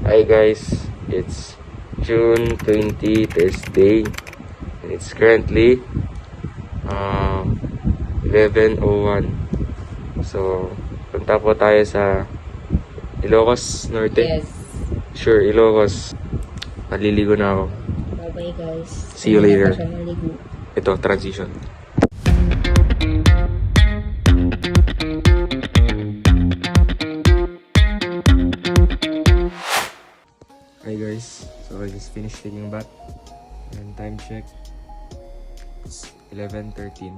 Hi guys, it's June 20, Thursday, and it's currently 11:01. So, punta po tayo sa Ilocos Norte. Yes. Sure, Ilocos. Maliligo na ako. Bye-bye guys. See you later. Hindi na siya maligo. Ito, transition. Hi guys, so I just finished taking a bath and time check, it's 11:13.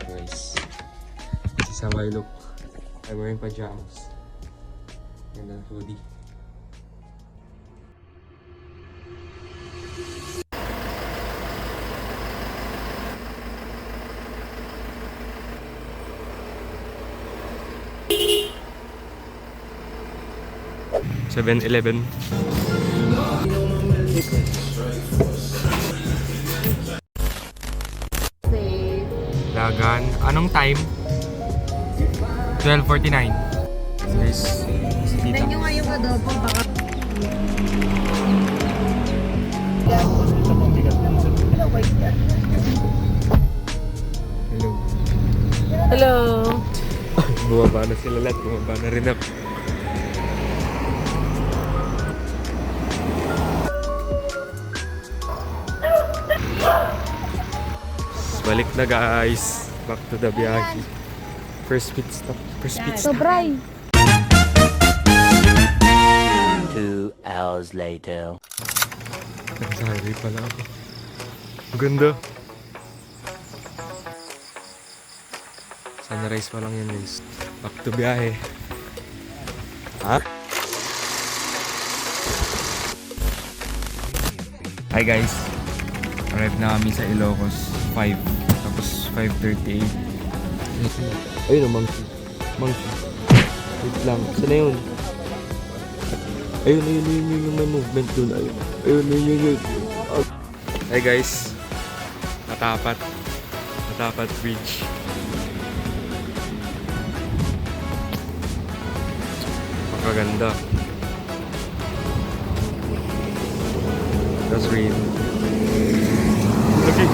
Guys, this is how I look. I'm wearing pajamas and a hoodie. (7-Eleven). Lagan. Anong time? 12:49. Guys, si Tita. Tignan nyo nga yung adobo. Baka... Hello. Hello. Bumaba na sila lahat. Bumaba na rin ako. Balik na guys. Back to the biyahe. First pit stop. First pit stop. Sobray. 2 hours later. Nag-highway pala ako. Ang ganda. Sunrise pa lang yan guys. Back to biyahe. Ha? Hi guys. Arrive na kami sa Ilocos 5. Tapos 5:38. Ayun o, monkey. Monkey. Wait lang. Saan na yun? Ayun yung may movement dun. Ayun. Hi guys. Matapat Bridge. Makaganda. That's rain. Okay.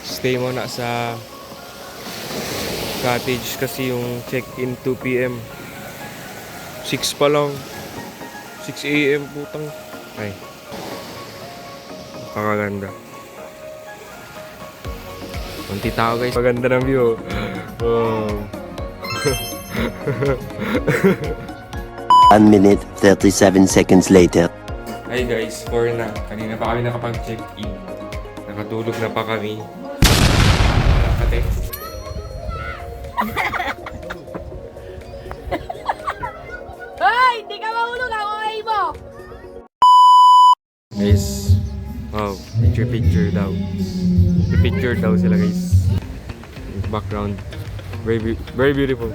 Stay muna sa cottage kasi yung check-in 2 PM. 6 pa lang. 6 AM putang. Ay. Pakaganda. Kunti tao guys. Maganda ng view. Oh. 1 minute, 37 seconds later. Hi guys, 4 na. Kanina pa kami nakapag-check-in. Nakatulog na pa kami. Ate. Hoy! Hindi ka mahulog ako ay mo! Guys, wow, picture daw. Picture daw sila guys. Background, very beautiful.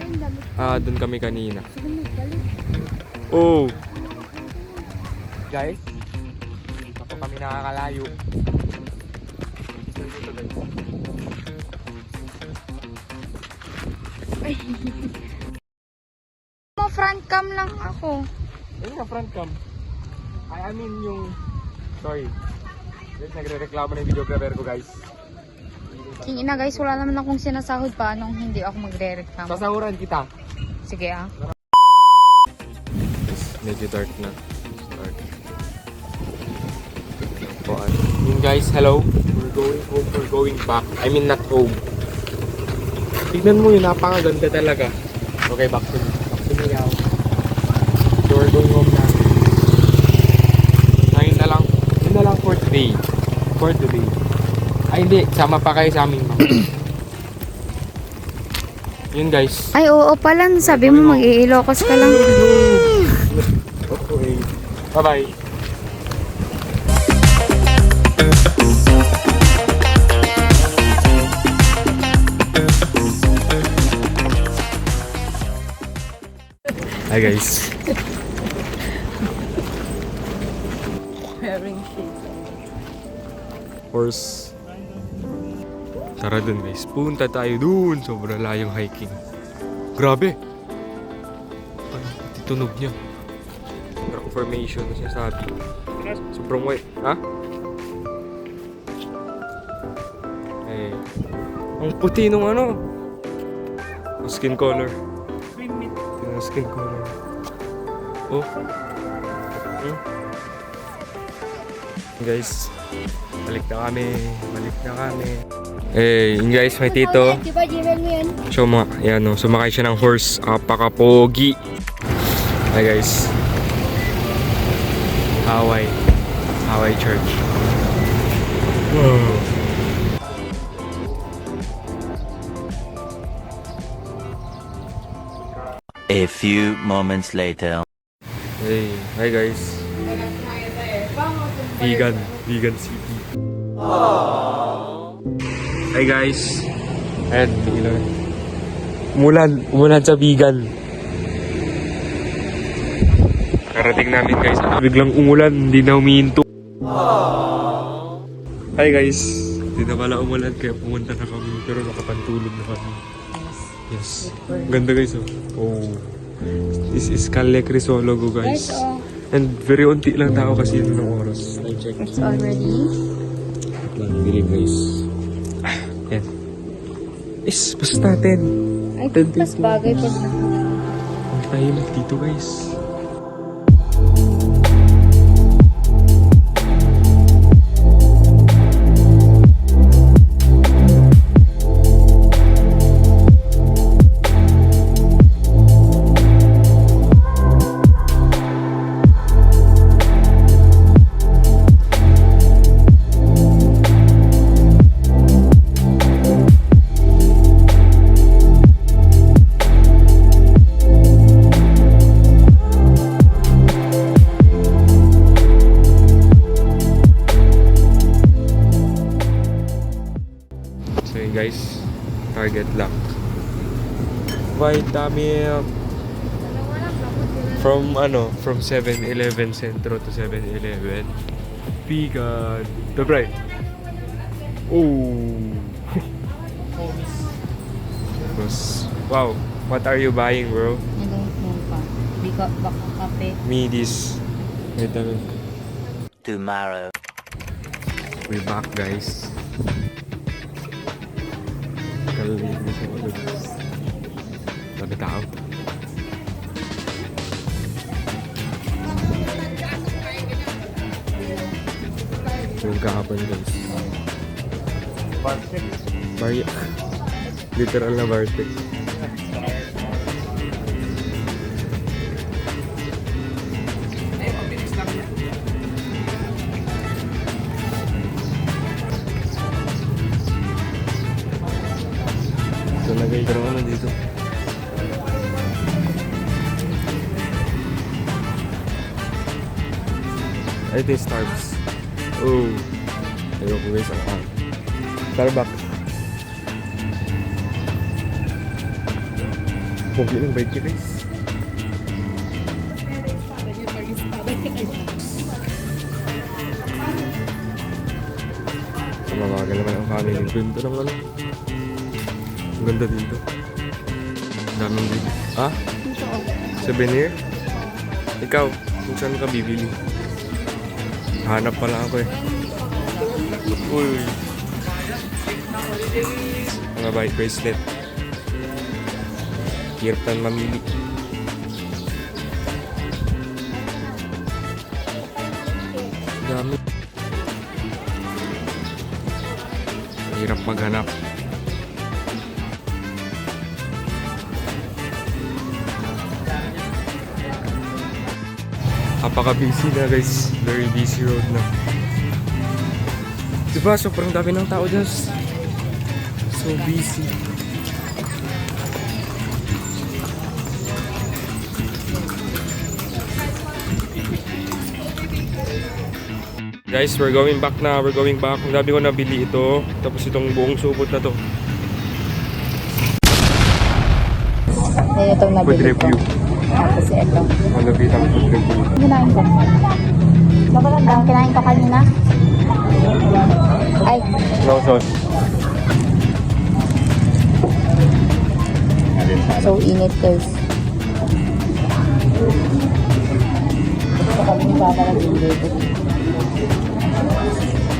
Doon kami kanina. Oh! Guys, ako kami nakakalayo. Front cam lang ako. Ayun nga, front cam. I mean yung... Sorry. Guys, nagre-reklamo na yung videographer ko guys. Tingin na guys, wala naman akong sinasahod pa nung hindi ako magre-reklamo. Sasahuran kita. Sige ah. Medyo dark na. Dark. Yun guys, hello. We're going home. We're going back. I mean not home. Tignan mo yun, napakaganda talaga. Okay, back to me. Now. So we're going home na. Yun na lang for today. For today. Ay hindi, sama pa kayo sa amin. Yun guys. Ay oo pala, sabi mo mag-i-Ilocos ka lang. Okay. Bye-bye. Hi guys. Wearing shades. Horse. Tara dun guys. Punta tayo dun. Sobrang layong hiking. Grabe! Ay, pati tunog niya. Rock formation na siya sabi. Sobrang white. Ha? Eh. Ang puti nung ano. Ang skin color. Tingnan ang skin color. Oh. Guys, balik na kami. Eh, yun guys, may tito. Di ba, Jiren mo yan? Yan o, sumakay siya ng horse. Apaka-pogi. Hi guys. Hawaii Church. Wow. A few moments later. Hey, hi guys. Vegan City. Hi guys. Ayan, ilaw. Umulan sa vegan. Karating namin guys. Biglang umulan, hindi na humihinto. Hi guys. Hindi na pala umulan kaya pumunta na kami. Pero nakapantulog na kami. Yes. Ganda guys oh. Oh. This is Calle Crisologo guys. And very unti lang tao kasi yun ng oras. I check. It's already. Lang, dilim guys. Yan. Is, basta natin. Ay, mas bagay pag Ang tahimik dito guys. So yun guys, target lock. Vitamilk. From 7-Eleven Centro to 7-Eleven. Vegan. Dobre. Oh. Wow, what are you buying, bro? I don't know pa. Baka kape. Me this vitamin. Tomorrow. We're back guys. Kalilinis ako guys. Sabi tao. Yung kahapon guys. Bartek. Literal na Bartek. Talagay ka naman dito. Ay, ito yung Starbucks. Oh. Ayoko guys ang Starbucks. Pogi ng bike niya guys. Mamagal naman ang family. Ganda naman ano. Ang ganda dito. Ang daming dito. Ah? Souvenir? Ikaw, kung saan ka bibili? Hanap pala ako eh. Uy. Mga bike bracelet. Hirap tan mamili. Dami. Hirap maghanap. Napaka-busy na guys. Very busy road na. Diba? Sobrang dami ng tao dyan. So busy. Guys, we're going back na. We're going back. Ang dami ko nabili ito. Tapos itong buong supot na to. Ayun itong Food nabili ko. review. Tapos ito. Malapitang food review. Kinain ko. Ang kinain ko kanina. Ay, No sauce. So, init guys.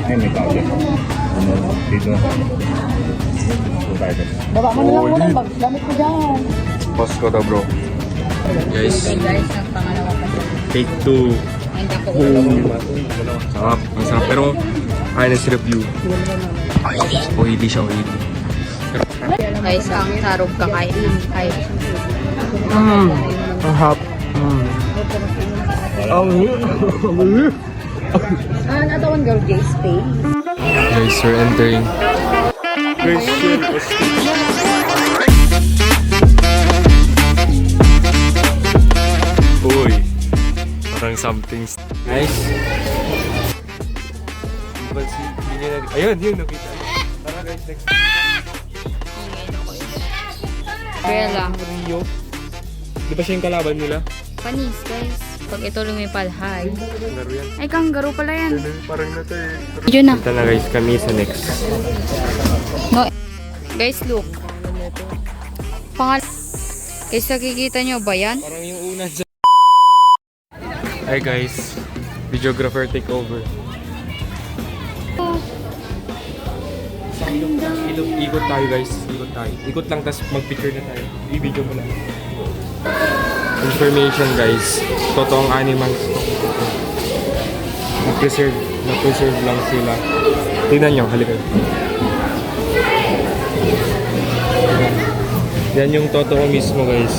Ay, may tao dyan. Ano, dito. Subscribers. Baba mo na lang muna, gamit ko dyan. Pause ko to bro. Guys, Guys, ang pangalawa pa siya. take 2. And ako. Sarap, ang sarap. Pero, honest review. Ay, oily siya, oily. Guys, ang sarog kakain ng ay. Ang hap. Natawan girl, Jay Space. Guys, we're entering. Guys, shit. Uy, parang something. Nice. Ayun, yun, nakita. Tara guys, next. Bella. Rio. Di ba siya yung kalaban nila? Panis, guys. Pag ito lumipad, hi. Laro yan. Ay, kangaroo pala yan. Parang na to eh. Yun na. Punta na guys kami sa next. No. Guys, look. Guys, nakikita nyo ba yan? Parang yung una dyan. Hi guys. Videographer take over. Ikot tayo guys. Ikot tayo. Ikot lang tas mag-picture na tayo. I-video mo lang. Information guys. Totoong animals. Na-preserve lang sila. Tingnan nyo. Halika. Yan yung totoo mismo guys.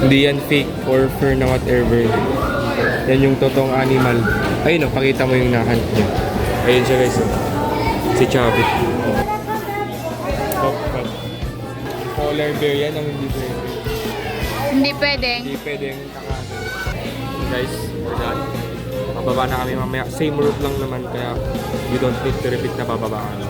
Hindi yan fake or fur na whatever. Yan yung totoong animal. Ayun o, pakita mo yung nahunt niya. Ayun siya guys. Si Chavit. Polar bear yan ang hindi pwede. Hindi pwedeng. Hindi pwedeng kakasin. Guys, we're done. Mababa na kami mamaya. Same route lang naman kaya we don't need to repeat na bababa kami.